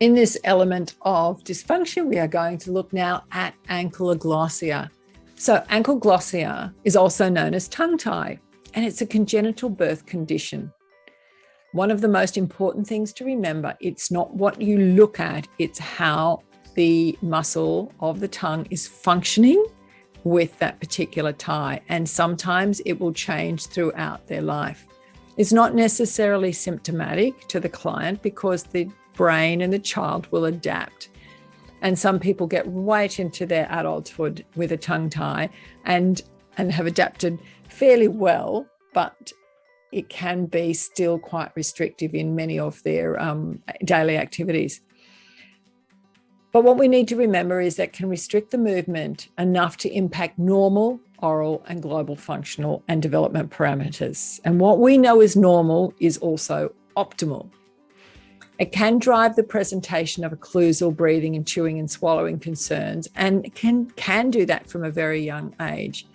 In this element of dysfunction, we are going to look now at Ankyloglossia. So Ankyloglossia is also known as tongue tie, and it's a congenital birth condition. One of the most important things to remember, it's not what you look at, it's how the muscle of the tongue is functioning with that particular tie. And sometimes it will change throughout their life. It's not necessarily symptomatic to the client because the brain and the child will adapt. And some people get right into their adulthood with a tongue tie and have adapted fairly well, but it can be still quite restrictive in many of their daily activities. But what we need to remember is that can restrict the movement enough to impact normal, oral, and global functional and development parameters. And what we know is normal is also optimal. It can drive the presentation of occlusal breathing and chewing and swallowing concerns, and can do that from a very young age.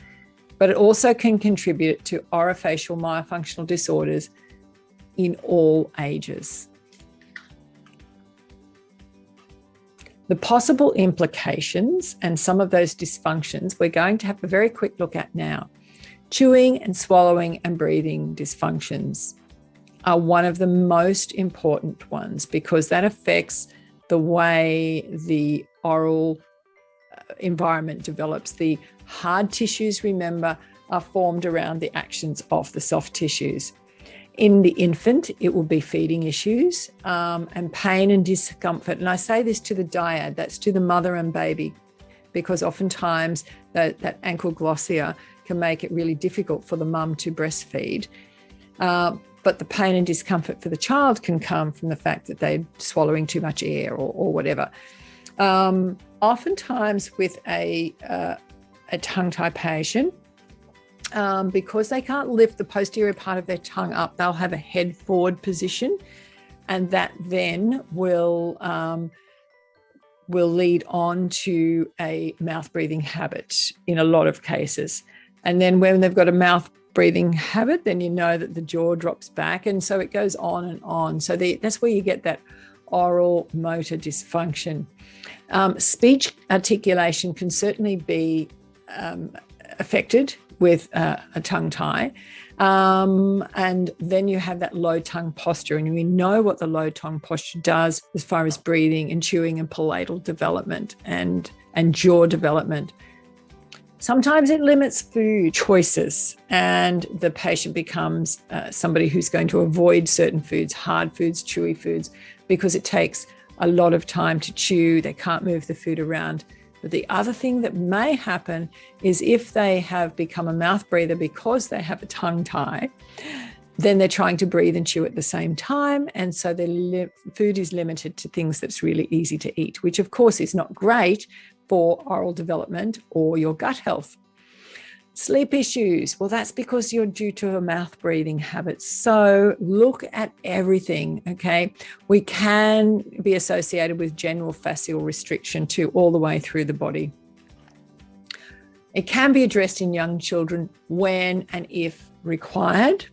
But it also can contribute to orofacial myofunctional disorders in all ages. The possible implications and some of those dysfunctions we're going to have a very quick look at now. Chewing and swallowing and breathing dysfunctions are one of the most important ones because that affects the way the oral environment develops. The hard tissues, remember, are formed around the actions of the soft tissues. In the infant, it will be feeding issues and pain and discomfort. And I say this to the dyad, that's to the mother and baby, because oftentimes that Ankyloglossia can make it really difficult for the mum to breastfeed. But the pain and discomfort for the child can come from the fact that they're swallowing too much air or whatever. Oftentimes with a tongue tie patient, because they can't lift the posterior part of their tongue up, they'll have a head forward position, and that then will lead on to a mouth breathing habit in a lot of cases. And then when they've got a mouth breathing habit, then you know that the jaw drops back, and so it goes on and on. So that's where you get that oral motor dysfunction. Speech articulation can certainly be affected with a tongue tie, and then you have that low tongue posture, and we know what the low tongue posture does as far as breathing and chewing and palatal development and jaw development. Sometimes it limits food choices, and the patient becomes somebody who's going to avoid certain foods, hard foods, chewy foods, because it takes a lot of time to chew. They can't move the food around. But the other thing that may happen is if they have become a mouth breather because they have a tongue tie, then they're trying to breathe and chew at the same time. And so the food is limited to things that's really easy to eat, which of course is not great for oral development or your gut health. Sleep issues, well, that's because you're due to a mouth breathing habit. So look at everything, okay? We can be associated with general fascial restriction too, all the way through the body. It can be addressed in young children when and if required,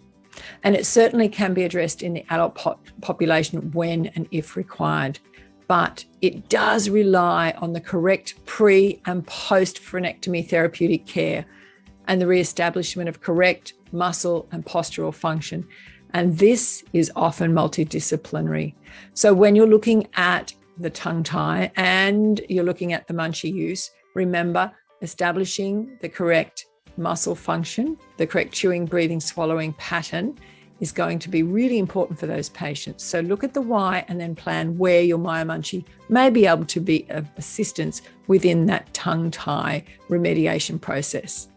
and it certainly can be addressed in the adult population when and if required. But it does rely on the correct pre- and post-frenectomy therapeutic care and the reestablishment of correct muscle and postural function. And this is often multidisciplinary. So when you're looking at the tongue tie and you're looking at the Munchee use, remember establishing the correct muscle function, the correct chewing, breathing, swallowing pattern is going to be really important for those patients. So look at the why and then plan where your Munchee may be able to be of assistance within that tongue tie remediation process.